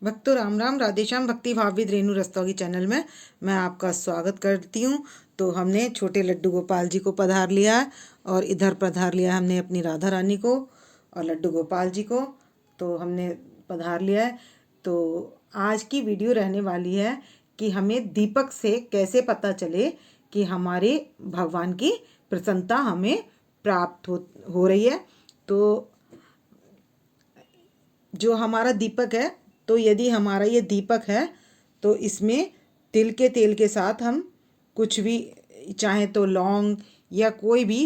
भक्तों राम राम, राधेश्याम। भक्ति भावविद रेणु रस्तोगी चैनल में मैं आपका स्वागत करती हूँ। तो हमने छोटे लड्डू गोपाल जी को पधार लिया और इधर पधार लिया हमने अपनी राधा रानी को और लड्डू गोपाल जी को तो हमने पधार लिया है। तो आज की वीडियो रहने वाली है कि हमें दीपक से कैसे पता चले कि हमारे भगवान की प्रसन्नता हमें प्राप्त हो रही है। तो जो हमारा दीपक है, तो यदि हमारा ये दीपक है तो इसमें तिल के तेल के साथ हम कुछ भी, चाहे तो लौंग या कोई भी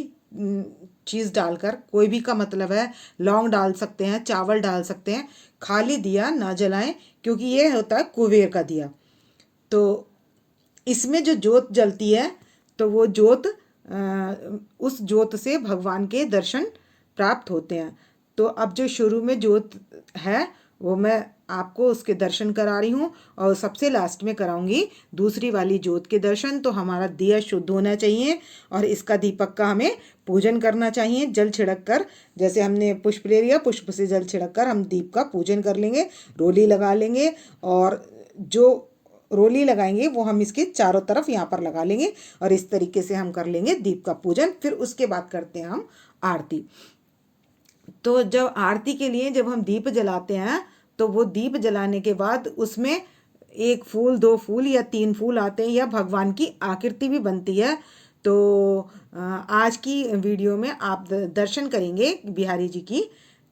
चीज़ डालकर, कोई भी का मतलब है लौंग डाल सकते हैं, चावल डाल सकते हैं। खाली दिया ना जलाएं, क्योंकि ये होता है कुबेर का दिया। तो इसमें जो जोत जलती है तो वो जोत, उस जोत से भगवान के दर्शन प्राप्त होते हैं। तो अब जो शुरू में जोत है वो मैं आपको उसके दर्शन करा रही हूँ और सबसे लास्ट में कराऊंगी दूसरी वाली जोत के दर्शन। तो हमारा दिया शुद्ध होना चाहिए और इसका दीपक का हमें पूजन करना चाहिए जल छिड़क कर। जैसे हमने पुष्प ले लिया, पुष्प से जल छिड़क कर हम दीप का पूजन कर लेंगे, रोली लगा लेंगे और जो रोली लगाएंगे वो हम इसके चारों तरफ यहाँ पर लगा लेंगे और इस तरीके से हम कर लेंगे दीप का पूजन। फिर उसके बाद करते हैं हम आरती। तो जब आरती के लिए जब हम दीप जलाते हैं तो वो दीप जलाने के बाद उसमें एक फूल, दो फूल या तीन फूल आते हैं या भगवान की आकृति भी बनती है। तो आज की वीडियो में आप दर्शन करेंगे बिहारी जी की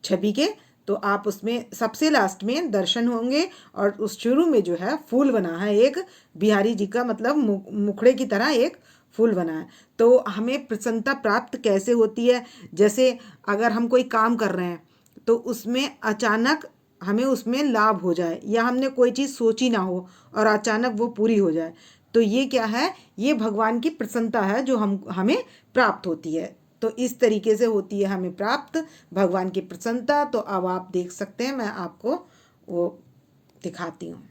छवि के। तो आप उसमें सबसे लास्ट में दर्शन होंगे और उस शुरू में जो है फूल बना है एक बिहारी जी का, मतलब मुखड़े की तरह एक फूल बना है। तो हमें प्रसन्नता प्राप्त कैसे होती है, जैसे अगर हम कोई काम कर रहे हैं तो उसमें अचानक हमें उसमें लाभ हो जाए या हमने कोई चीज़ सोची ना हो और अचानक वो पूरी हो जाए, तो ये क्या है, ये भगवान की प्रसन्नता है जो हमें प्राप्त होती है। तो इस तरीके से होती है हमें प्राप्त भगवान की प्रसन्नता। तो अब आप देख सकते हैं, मैं आपको वो दिखाती हूँ।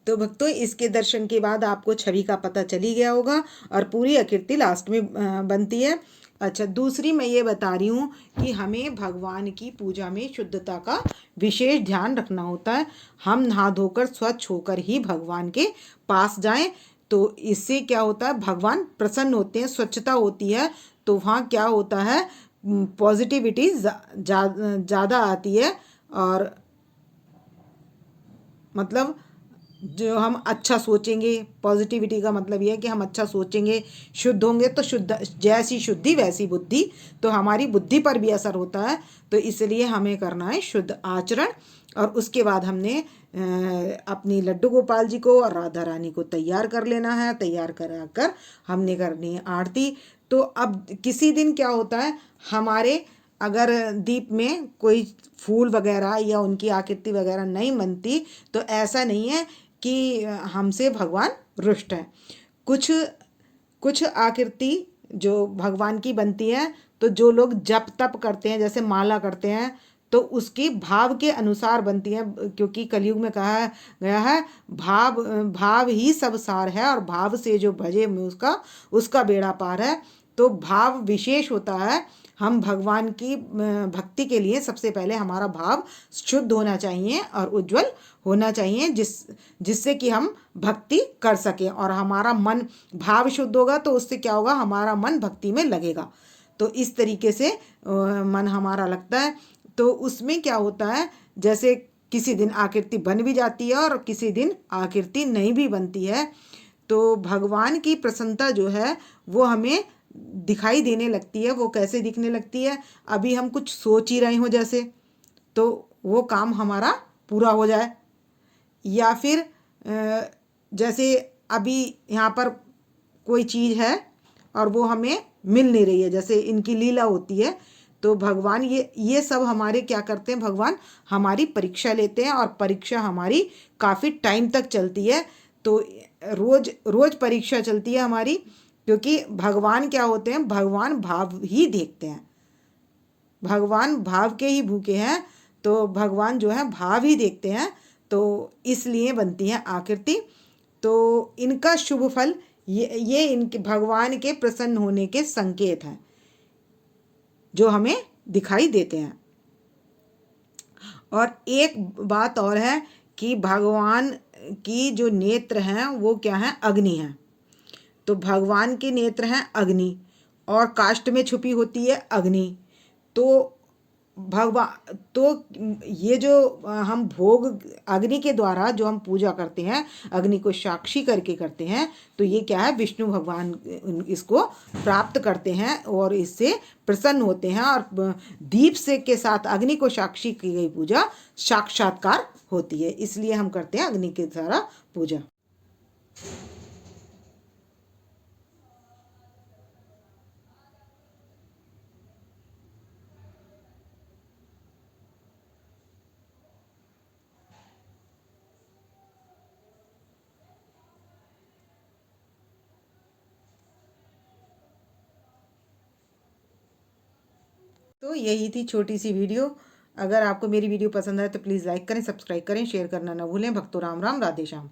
तो भक्तों, इसके दर्शन के बाद आपको छवि का पता चली गया होगा और पूरी आकृति लास्ट में बनती है। अच्छा, दूसरी मैं ये बता रही हूँ कि हमें भगवान की पूजा में शुद्धता का विशेष ध्यान रखना होता है। हम नहा धोकर स्वच्छ होकर ही भगवान के पास जाएं। तो इससे क्या होता है, भगवान प्रसन्न होते हैं, स्वच्छता होती है तो वहाँ क्या होता है, पॉजिटिविटी ज़्यादा आती है। और मतलब जो हम अच्छा सोचेंगे, पॉजिटिविटी का मतलब यह है कि हम अच्छा सोचेंगे, शुद्ध होंगे तो शुद्ध, जैसी शुद्धि वैसी बुद्धि। तो हमारी बुद्धि पर भी असर होता है। तो इसलिए हमें करना है शुद्ध आचरण। और उसके बाद हमने अपनी लड्डू गोपाल जी को और राधा रानी को तैयार कर लेना है। तैयार करा कर हमने करनी है आरती। तो अब किसी दिन क्या होता है, हमारे अगर दीप में कोई फूल वगैरह या उनकी आकृति वगैरह नहीं बनती तो ऐसा नहीं है कि हमसे भगवान रुष्ट हैं। कुछ कुछ आकृति जो भगवान की बनती है, तो जो लोग जप तप करते हैं, जैसे माला करते हैं, तो उसकी भाव के अनुसार बनती है। क्योंकि कलयुग में कहा गया है, भाव भाव ही सब सार है और भाव से जो भजे में उसका उसका बेड़ा पार है। तो भाव विशेष होता है। हम भगवान की भक्ति के लिए सबसे पहले हमारा भाव शुद्ध होना चाहिए और उज्जवल होना चाहिए, जिससे कि हम भक्ति कर सकें। और हमारा मन भाव शुद्ध होगा तो उससे क्या होगा, हमारा मन भक्ति में लगेगा। तो इस तरीके से मन हमारा लगता है। तो उसमें क्या होता है, जैसे किसी दिन आकृति बन भी जाती है और किसी दिन आकृति नहीं भी बनती है। तो भगवान की प्रसन्नता जो है वो हमें दिखाई देने लगती है। वो कैसे दिखने लगती है, अभी हम कुछ सोच ही रहे हो जैसे, तो वो काम हमारा पूरा हो जाए। या फिर जैसे अभी यहाँ पर कोई चीज़ है और वो हमें मिल नहीं रही है, जैसे इनकी लीला होती है। तो भगवान ये सब हमारे क्या करते हैं, भगवान हमारी परीक्षा लेते हैं, और परीक्षा हमारी काफ़ी टाइम तक चलती है। तो रोज रोज परीक्षा चलती है हमारी, क्योंकि भगवान क्या होते हैं, भगवान भाव ही देखते हैं, भगवान भाव के ही भूखे हैं। तो भगवान जो है भाव ही देखते हैं, तो इसलिए बनती है आकृति। तो इनका शुभ फल ये इनके भगवान के प्रसन्न होने के संकेत हैं जो हमें दिखाई देते हैं। और एक बात और है कि भगवान की जो नेत्र हैं वो क्या हैं, अग्नि हैं। तो भगवान के नेत्र हैं अग्नि, और काष्ठ में छुपी होती है अग्नि। तो भगवान तो ये जो हम भोग अग्नि के द्वारा जो हम पूजा करते हैं, अग्नि को साक्षी करके करते हैं, तो ये क्या है, विष्णु भगवान इसको प्राप्त करते हैं और इससे प्रसन्न होते हैं। और दीप से के साथ अग्नि को साक्षी की गई पूजा साक्षात्कार होती है, इसलिए हम करते हैं अग्नि के द्वारा पूजा। तो यही थी छोटी सी वीडियो। अगर आपको मेरी वीडियो पसंद आए तो प्लीज़ लाइक करें, सब्सक्राइब करें, शेयर करना ना भूलें। भक्तों राम राम, राधे श्याम।